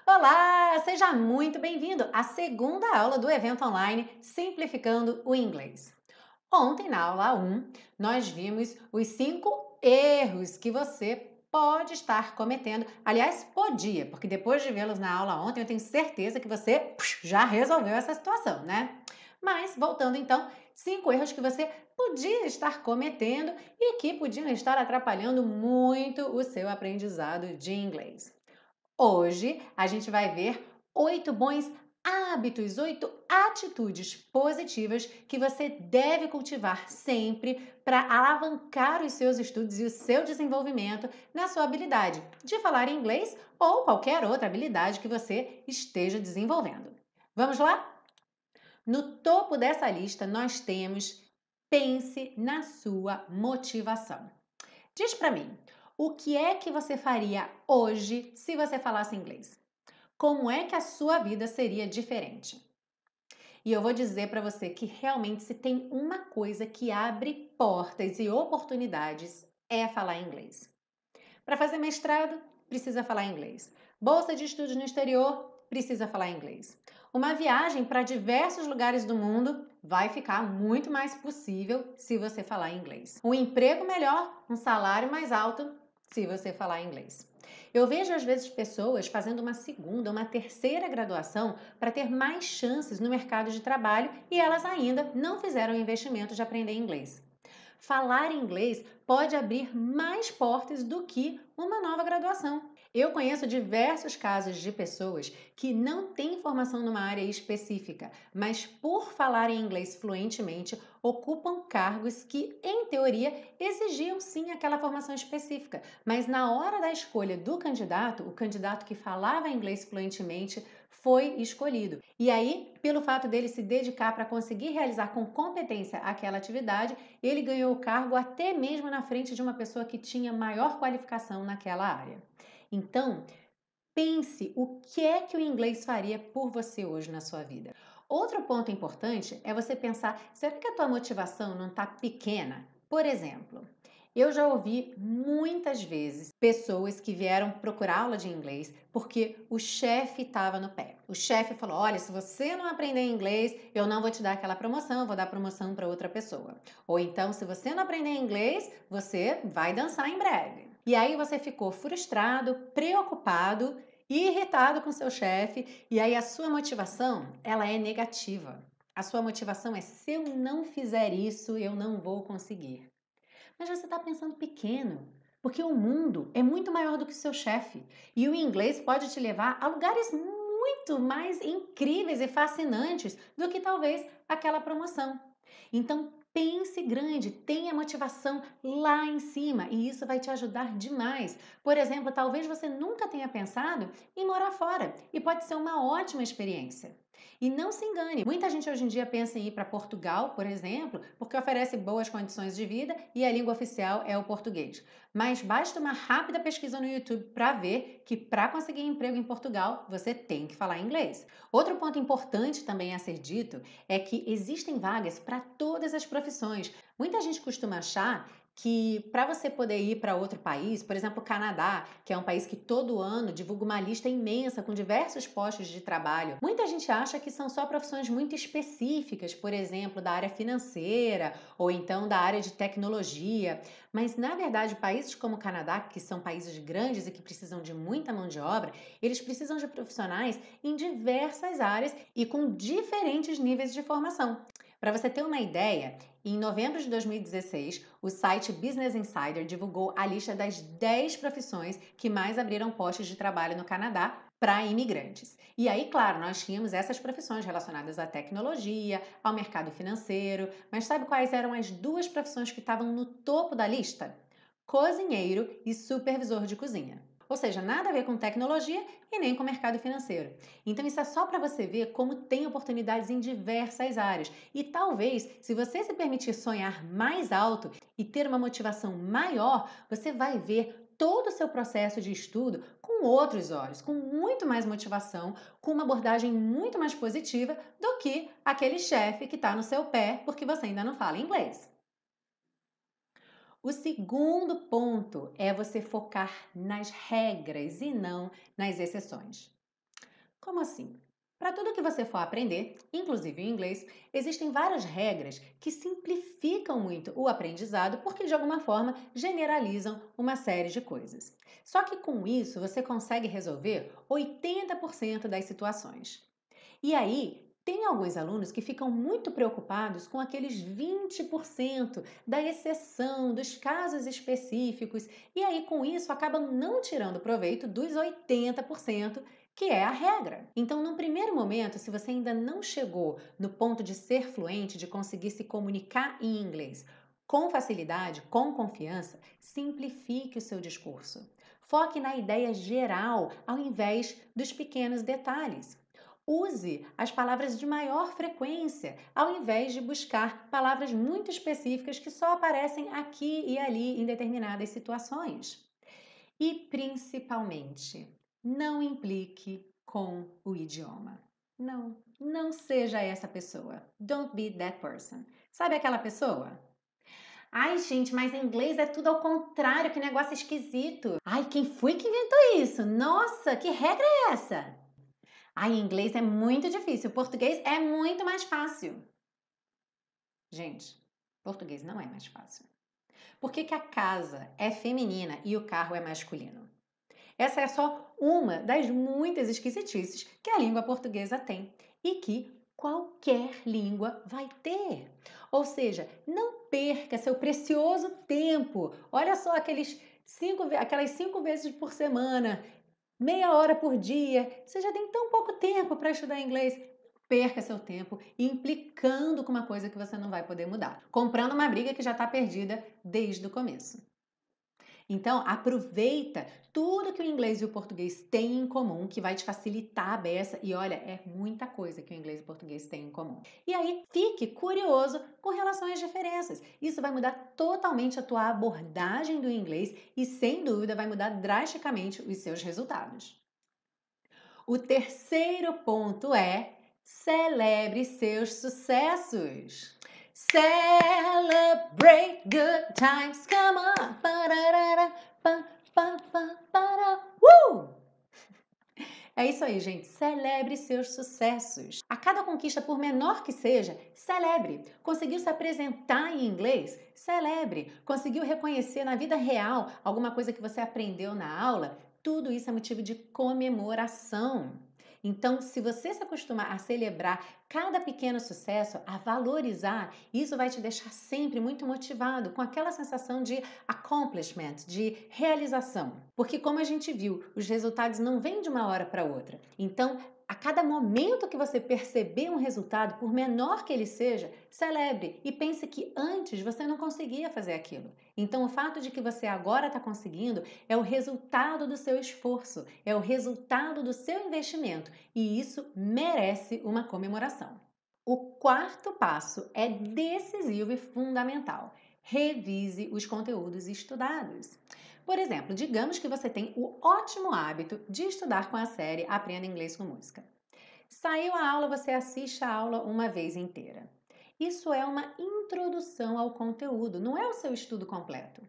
Olá, seja muito bem-vindo à segunda aula do evento online Simplificando o Inglês. Ontem, na aula 1, nós vimos os 5 erros que você pode estar cometendo. Aliás, podia, porque depois de vê-los na aula ontem, eu tenho certeza que você já resolveu essa situação, né? Mas, voltando então, 5 erros que você podia estar cometendo e que podiam estar atrapalhando muito o seu aprendizado de inglês. Hoje a gente vai ver 8 bons hábitos, 8 atitudes positivas que você deve cultivar sempre para alavancar os seus estudos e o seu desenvolvimento na sua habilidade de falar inglês ou qualquer outra habilidade que você esteja desenvolvendo. Vamos lá? No topo dessa lista nós temos pense na sua motivação. Diz para mim, o que é que você faria hoje se você falasse inglês? Como é que a sua vida seria diferente? E eu vou dizer para você que realmente se tem uma coisa que abre portas e oportunidades é falar inglês. Para fazer mestrado, precisa falar inglês. Bolsa de estudos no exterior, precisa falar inglês. Uma viagem para diversos lugares do mundo vai ficar muito mais possível se você falar inglês. Um emprego melhor, um salário mais alto, se você falar inglês. Eu vejo às vezes pessoas fazendo uma segunda, uma terceira graduação para ter mais chances no mercado de trabalho e elas ainda não fizeram o investimento de aprender inglês. Falar inglês pode abrir mais portas do que uma nova graduação. Eu conheço diversos casos de pessoas que não têm formação numa área específica, mas por falarem inglês fluentemente, ocupam cargos que, em teoria, exigiam sim aquela formação específica. Mas na hora da escolha do candidato, o candidato que falava inglês fluentemente foi escolhido. E aí, pelo fato dele se dedicar para conseguir realizar com competência aquela atividade, ele ganhou o cargo até mesmo na frente de uma pessoa que tinha maior qualificação naquela área. Então, pense o que é que o inglês faria por você hoje na sua vida. Outro ponto importante é você pensar, será que a tua motivação não está pequena? Por exemplo, eu já ouvi muitas vezes pessoas que vieram procurar aula de inglês porque o chefe estava no pé. O chefe falou: olha, se você não aprender inglês, eu não vou te dar aquela promoção, eu vou dar promoção para outra pessoa. Ou então, se você não aprender inglês, você vai dançar em breve. E aí você ficou frustrado, preocupado e irritado com seu chefe, e aí a sua motivação, ela é negativa. A sua motivação é: se eu não fizer isso, eu não vou conseguir. Mas você está pensando pequeno, porque o mundo é muito maior do que o seu chefe. E o inglês pode te levar a lugares muito mais incríveis e fascinantes do que talvez aquela promoção. Então, pense grande, tenha motivação lá em cima e isso vai te ajudar demais. Por exemplo, talvez você nunca tenha pensado em morar fora e pode ser uma ótima experiência. E não se engane, muita gente hoje em dia pensa em ir para Portugal, por exemplo, porque oferece boas condições de vida e a língua oficial é o português. Mas basta uma rápida pesquisa no YouTube para ver que para conseguir emprego em Portugal, você tem que falar inglês. Outro ponto importante também a ser dito é que existem vagas para todas as profissões. Muita gente costuma achar que para você poder ir para outro país, por exemplo, o Canadá, que é um país que todo ano divulga uma lista imensa com diversos postos de trabalho, muita gente acha que são só profissões muito específicas, por exemplo, da área financeira ou então da área de tecnologia. Mas na verdade, países como o Canadá, que são países grandes e que precisam de muita mão de obra, eles precisam de profissionais em diversas áreas e com diferentes níveis de formação. Para você ter uma ideia, em novembro de 2016, o site Business Insider divulgou a lista das 10 profissões que mais abriram postos de trabalho no Canadá para imigrantes. E aí, claro, nós tínhamos essas profissões relacionadas à tecnologia, ao mercado financeiro, mas sabe quais eram as duas profissões que estavam no topo da lista? Cozinheiro e supervisor de cozinha. Ou seja, nada a ver com tecnologia e nem com mercado financeiro. Então, isso é só para você ver como tem oportunidades em diversas áreas. E talvez, se você se permitir sonhar mais alto e ter uma motivação maior, você vai ver todo o seu processo de estudo com outros olhos, com muito mais motivação, com uma abordagem muito mais positiva do que aquele chefe que está no seu pé porque você ainda não fala inglês. O segundo ponto é você focar nas regras e não nas exceções. Como assim? Para tudo que você for aprender, inclusive o inglês, existem várias regras que simplificam muito o aprendizado porque, de alguma forma, generalizam uma série de coisas. Só que com isso você consegue resolver 80% das situações. E aí, tem alguns alunos que ficam muito preocupados com aqueles 20% da exceção, dos casos específicos, e aí com isso acabam não tirando proveito dos 80% que é a regra. Então, num primeiro momento, se você ainda não chegou no ponto de ser fluente, de conseguir se comunicar em inglês com facilidade, com confiança, simplifique o seu discurso. Foque na ideia geral ao invés dos pequenos detalhes. Use as palavras de maior frequência, ao invés de buscar palavras muito específicas que só aparecem aqui e ali em determinadas situações. E, principalmente, não implique com o idioma. Não seja essa pessoa. Don't be that person. Sabe aquela pessoa? Ai, gente, mas em inglês é tudo ao contrário, que negócio esquisito. Ai, quem foi que inventou isso? Nossa, que regra é essa? Ai, inglês é muito difícil, português é muito mais fácil. Gente, português não é mais fácil. Por que que a casa é feminina e o carro é masculino? Essa é só uma das muitas esquisitices que a língua portuguesa tem e que qualquer língua vai ter. Ou seja, não perca seu precioso tempo. Olha só aquelas 5 vezes por semana, meia hora por dia. Você já tem tão pouco tempo para estudar inglês. Perca seu tempo implicando com uma coisa que você não vai poder mudar. Comprando uma briga que já está perdida desde o começo. Então, aproveita tudo que o inglês e o português têm em comum, que vai te facilitar a beça. E olha, é muita coisa que o inglês e o português têm em comum. E aí, fique curioso com relação às diferenças. Isso vai mudar totalmente a tua abordagem do inglês e, sem dúvida, vai mudar drasticamente os seus resultados. O terceiro ponto é: celebre seus sucessos. Celebrate good times, come on. Pararara, pa, pa, pa, para. É isso aí, gente. Celebre seus sucessos. A cada conquista, por menor que seja, celebre. Conseguiu se apresentar em inglês? Celebre. Conseguiu reconhecer na vida real alguma coisa que você aprendeu na aula? Tudo isso é motivo de comemoração. Então, se você se acostumar a celebrar cada pequeno sucesso, a valorizar, isso vai te deixar sempre muito motivado, com aquela sensação de accomplishment, de realização. Porque, como a gente viu, os resultados não vêm de uma hora para outra. Então, a cada momento que você perceber um resultado, por menor que ele seja, celebre e pense que antes você não conseguia fazer aquilo. Então, o fato de que você agora está conseguindo é o resultado do seu esforço, é o resultado do seu investimento e isso merece uma comemoração. O quarto passo é decisivo e fundamental. Revise os conteúdos estudados. Por exemplo, digamos que você tem o ótimo hábito de estudar com a série Aprenda Inglês com Música. Saiu a aula, você assiste a aula uma vez inteira. Isso é uma introdução ao conteúdo, não é o seu estudo completo.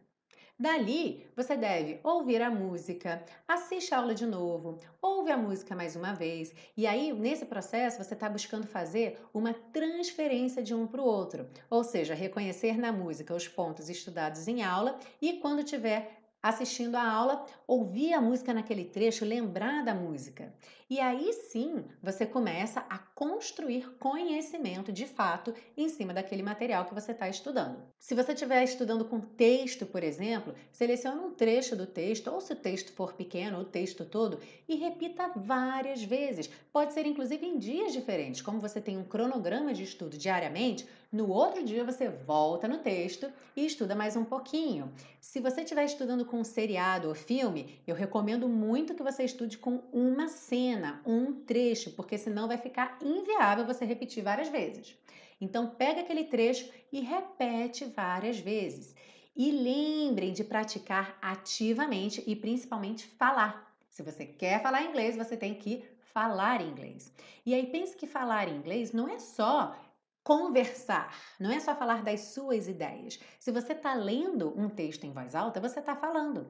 Dali, você deve ouvir a música, assiste a aula de novo, ouve a música mais uma vez. E aí, nesse processo, você está buscando fazer uma transferência de um para o outro. Ou seja, reconhecer na música os pontos estudados em aula e, quando tiver assistindo a aula, ouvir a música naquele trecho, lembrar da música. E aí sim, você começa a construir conhecimento de fato em cima daquele material que você está estudando. Se você estiver estudando com texto, por exemplo, selecione um trecho do texto, ou se o texto for pequeno, o texto todo, e repita várias vezes. Pode ser inclusive em dias diferentes, como você tem um cronograma de estudo diariamente, no outro dia você volta no texto e estuda mais um pouquinho. Se você estiver estudando com um seriado ou filme, eu recomendo muito que você estude com uma cena, um trecho, porque senão vai ficar inviável você repetir várias vezes. Então, pega aquele trecho e repete várias vezes. E lembrem de praticar ativamente e principalmente falar. Se você quer falar inglês, você tem que falar inglês. E aí pense que falar inglês não é só conversar, não é só falar das suas ideias. Se você está lendo um texto em voz alta, você está falando.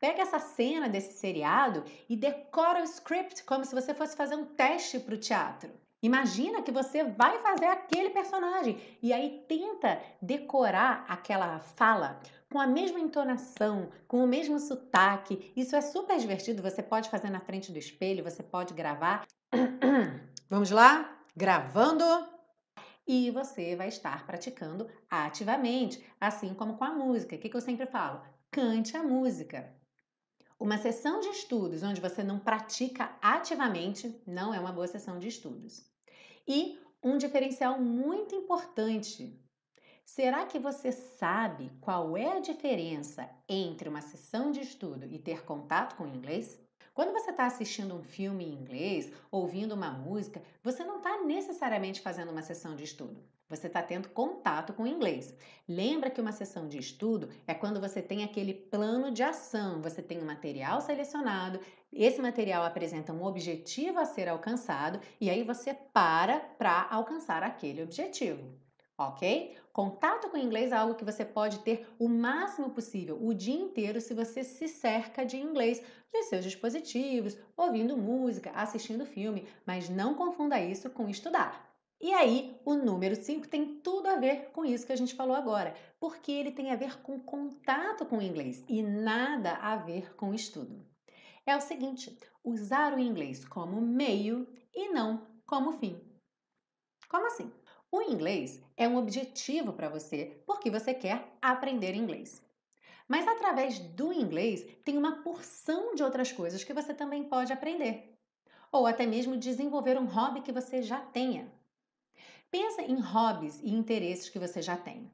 Pega essa cena desse seriado e decora o script como se você fosse fazer um teste para o teatro. Imagina que você vai fazer aquele personagem e aí tenta decorar aquela fala com a mesma entonação, com o mesmo sotaque. Isso é super divertido. Você pode fazer na frente do espelho, você pode gravar. Vamos lá? Gravando. E você vai estar praticando ativamente, assim como com a música. O que eu sempre falo? Cante a música. Uma sessão de estudos onde você não pratica ativamente não é uma boa sessão de estudos. E um diferencial muito importante. Será que você sabe qual é a diferença entre uma sessão de estudo e ter contato com o inglês? Quando você está assistindo um filme em inglês, ouvindo uma música, você não está necessariamente fazendo uma sessão de estudo. Você está tendo contato com o inglês. Lembra que uma sessão de estudo é quando você tem aquele plano de ação, você tem um material selecionado, esse material apresenta um objetivo a ser alcançado e aí você para alcançar aquele objetivo. Ok? Contato com o inglês é algo que você pode ter o máximo possível, o dia inteiro, se você se cerca de inglês nos seus dispositivos, ouvindo música, assistindo filme, mas não confunda isso com estudar. E aí, o número 5 tem tudo a ver com isso que a gente falou agora, porque ele tem a ver com contato com o inglês e nada a ver com estudo. É o seguinte: usar o inglês como meio e não como fim. Como assim? O inglês é um objetivo para você porque você quer aprender inglês. Mas através do inglês tem uma porção de outras coisas que você também pode aprender. Ou até mesmo desenvolver um hobby que você já tenha. Pensa em hobbies e interesses que você já tem.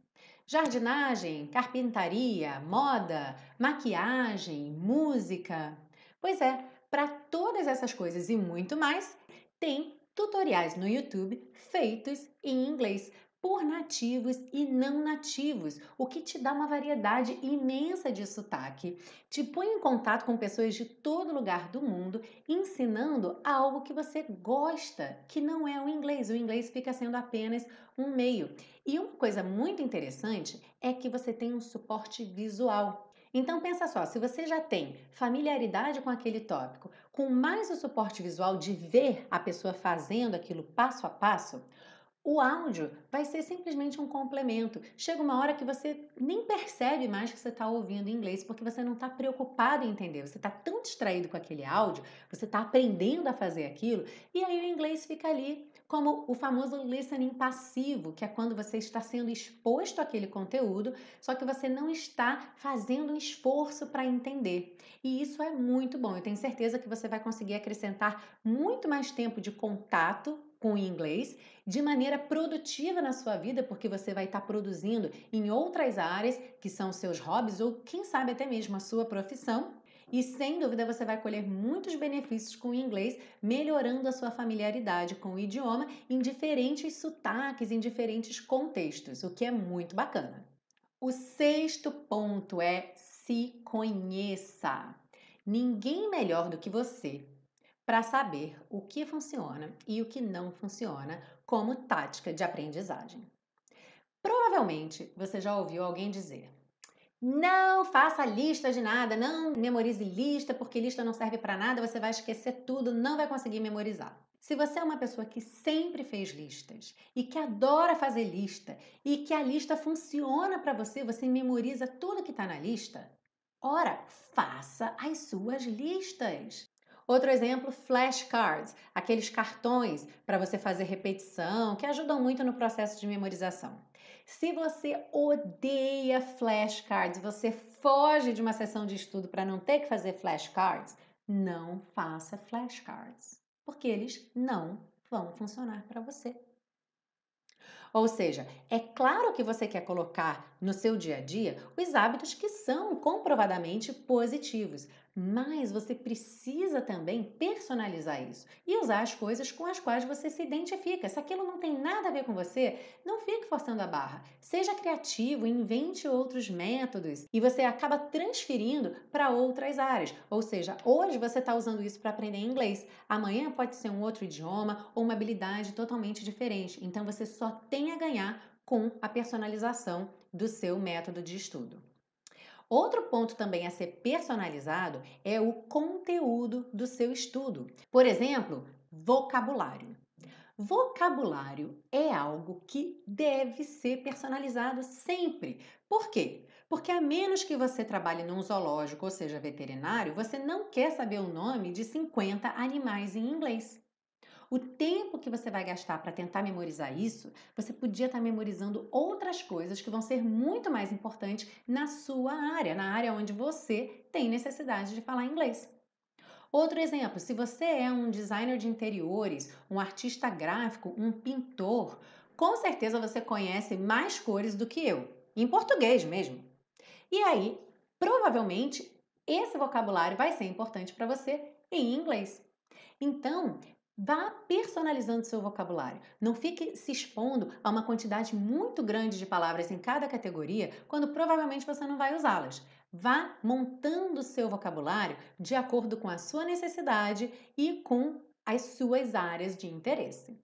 Jardinagem, carpintaria, moda, maquiagem, música. Pois é, para todas essas coisas e muito mais, tem tutoriais no YouTube feitos em inglês por nativos e não nativos, o que te dá uma variedade imensa de sotaque. Te põe em contato com pessoas de todo lugar do mundo, ensinando algo que você gosta, que não é o inglês. O inglês fica sendo apenas um meio. E uma coisa muito interessante é que você tem um suporte visual. Então pensa só, se você já tem familiaridade com aquele tópico, com mais o suporte visual de ver a pessoa fazendo aquilo passo a passo, o áudio vai ser simplesmente um complemento. Chega uma hora que você nem percebe mais que você está ouvindo inglês, porque você não está preocupado em entender. Você está tão distraído com aquele áudio, você está aprendendo a fazer aquilo, e aí o inglês fica ali como o famoso listening passivo, que é quando você está sendo exposto àquele conteúdo, só que você não está fazendo um esforço para entender. E isso é muito bom. Eu tenho certeza que você vai conseguir acrescentar muito mais tempo de contato com o inglês de maneira produtiva na sua vida, porque você vai estar produzindo em outras áreas que são seus hobbies ou quem sabe até mesmo a sua profissão. E sem dúvida você vai colher muitos benefícios com o inglês, melhorando a sua familiaridade com o idioma em diferentes sotaques, em diferentes contextos, o que é muito bacana. O sexto ponto é: se conheça. Ninguém melhor do que você para saber o que funciona e o que não funciona como tática de aprendizagem. Provavelmente você já ouviu alguém dizer: não faça lista de nada, não memorize lista, porque lista não serve para nada, você vai esquecer tudo, não vai conseguir memorizar. Se você é uma pessoa que sempre fez listas e que adora fazer lista e que a lista funciona para você, você memoriza tudo que está na lista, ora, faça as suas listas. Outro exemplo, flashcards, aqueles cartões para você fazer repetição, que ajudam muito no processo de memorização. Se você odeia flashcards, você foge de uma sessão de estudo para não ter que fazer flashcards, não faça flashcards, porque eles não vão funcionar para você. Ou seja, é claro que você quer colocar no seu dia a dia os hábitos que são comprovadamente positivos, mas você precisa também personalizar isso e usar as coisas com as quais você se identifica. Se aquilo não tem nada a ver com você, não fique forçando a barra. Seja criativo, invente outros métodos e você acaba transferindo para outras áreas. Ou seja, hoje você está usando isso para aprender inglês, amanhã pode ser um outro idioma ou uma habilidade totalmente diferente. Então você só tem a ganhar com a personalização do seu método de estudo. Outro ponto também a ser personalizado é o conteúdo do seu estudo. Por exemplo, vocabulário. Vocabulário é algo que deve ser personalizado sempre. Por quê? Porque a menos que você trabalhe num zoológico, ou seja, veterinário, você não quer saber o nome de 50 animais em inglês. O tempo que você vai gastar para tentar memorizar isso, você podia estar memorizando outras coisas que vão ser muito mais importantes na sua área, na área onde você tem necessidade de falar inglês. Outro exemplo, se você é um designer de interiores, um artista gráfico, um pintor, com certeza você conhece mais cores do que eu, em português mesmo. E aí, provavelmente, esse vocabulário vai ser importante para você em inglês. Então, vá personalizando seu vocabulário. Não fique se expondo a uma quantidade muito grande de palavras em cada categoria, quando provavelmente você não vai usá-las. Vá montando o seu vocabulário de acordo com a sua necessidade e com as suas áreas de interesse.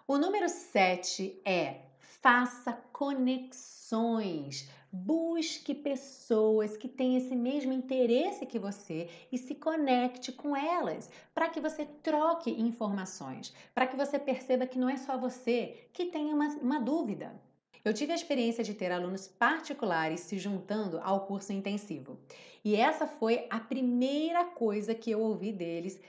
O número 7 é faça conexões. Busque pessoas que têm esse mesmo interesse que você e se conecte com elas, para que você troque informações, para que você perceba que não é só você que tem uma dúvida. Eu tive a experiência de ter alunos particulares se juntando ao curso intensivo. E essa foi a primeira coisa que eu ouvi deles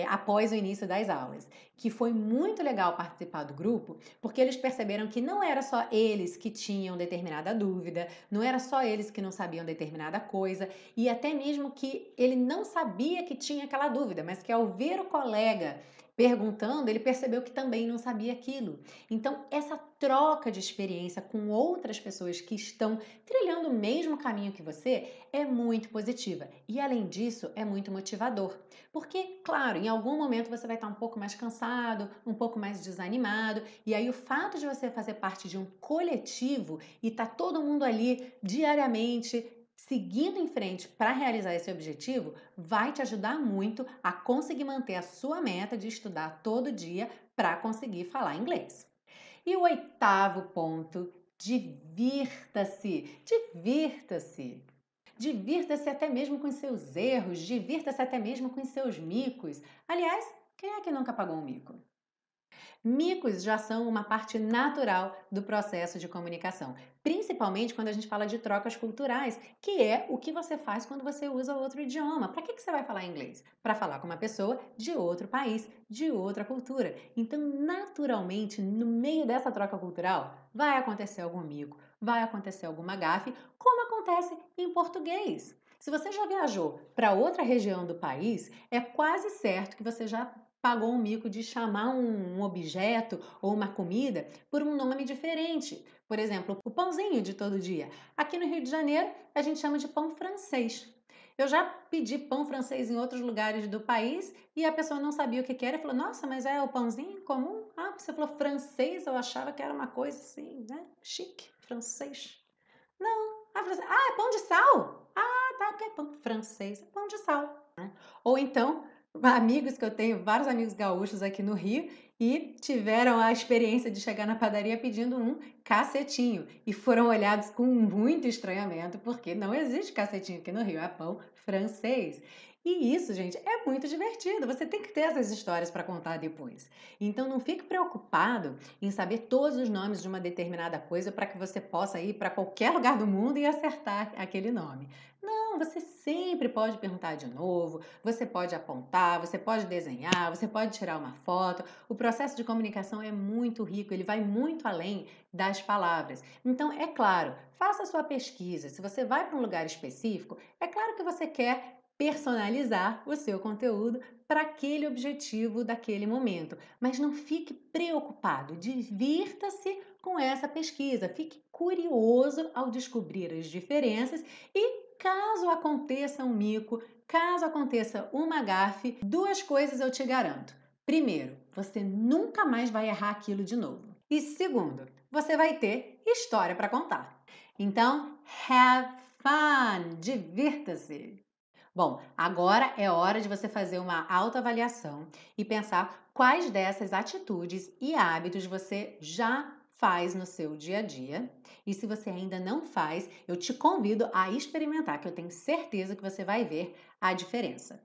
após o início das aulas. Que foi muito legal participar do grupo, porque eles perceberam que não era só eles que tinham determinada dúvida, não era só eles que não sabiam determinada coisa, e até mesmo que ele não sabia que tinha aquela dúvida, mas que ao ver o colega perguntando, ele percebeu que também não sabia aquilo. Então, essa troca de experiência com outras pessoas que estão trilhando o mesmo caminho que você é muito positiva. E além disso, é muito motivador. Porque, claro, em algum momento você vai estar um pouco mais cansado, um pouco mais desanimado, e aí o fato de você fazer parte de um coletivo e tá todo mundo ali diariamente seguindo em frente para realizar esse objetivo, vai te ajudar muito a conseguir manter a sua meta de estudar todo dia para conseguir falar inglês. E o oitavo ponto, divirta-se. Divirta-se. Divirta-se até mesmo com seus erros, divirta-se até mesmo com seus micos. Aliás, quem é que nunca pagou um mico? Micos já são uma parte natural do processo de comunicação, principalmente quando a gente fala de trocas culturais, que é o que você faz quando você usa outro idioma. Para que você vai falar inglês? Para falar com uma pessoa de outro país, de outra cultura. Então, naturalmente, no meio dessa troca cultural, vai acontecer algum mico, vai acontecer alguma gafe, como acontece em português. Se você já viajou para outra região do país, é quase certo que você já pagou um mico de chamar um objeto ou uma comida por um nome diferente. Por exemplo, o pãozinho de todo dia. Aqui no Rio de Janeiro, a gente chama de pão francês. Eu já pedi pão francês em outros lugares do país e a pessoa não sabia o que que era e falou: Nossa, mas é o pãozinho comum? Ah, você falou francês, eu achava que era uma coisa assim, né? Chique, francês. Não. É pão de sal? Ah, tá, porque é pão francês, é pão de sal. Ou então, amigos que eu tenho, vários amigos gaúchos aqui no Rio, e tiveram a experiência de chegar na padaria pedindo um cacetinho e foram olhados com muito estranhamento, porque não existe cacetinho aqui no Rio, é pão francês. E isso, gente, é muito divertido. Você tem que ter essas histórias para contar depois. Então não fique preocupado em saber todos os nomes de uma determinada coisa para que você possa ir para qualquer lugar do mundo e acertar aquele nome. Não, você sempre pode perguntar de novo, você pode apontar, você pode desenhar, você pode tirar uma foto. O processo de comunicação é muito rico, ele vai muito além das palavras. Então, é claro, faça a sua pesquisa. Se você vai para um lugar específico, é claro que você quer personalizar o seu conteúdo para aquele objetivo daquele momento. Mas não fique preocupado, divirta-se com essa pesquisa, fique curioso ao descobrir as diferenças e caso aconteça um mico, caso aconteça uma gafe, duas coisas eu te garanto. Primeiro, você nunca mais vai errar aquilo de novo. E segundo, você vai ter história para contar. Então, have fun, divirta-se. Bom, agora é hora de você fazer uma autoavaliação e pensar quais dessas atitudes e hábitos você já faz no seu dia a dia. E se você ainda não faz, eu te convido a experimentar, que eu tenho certeza que você vai ver a diferença.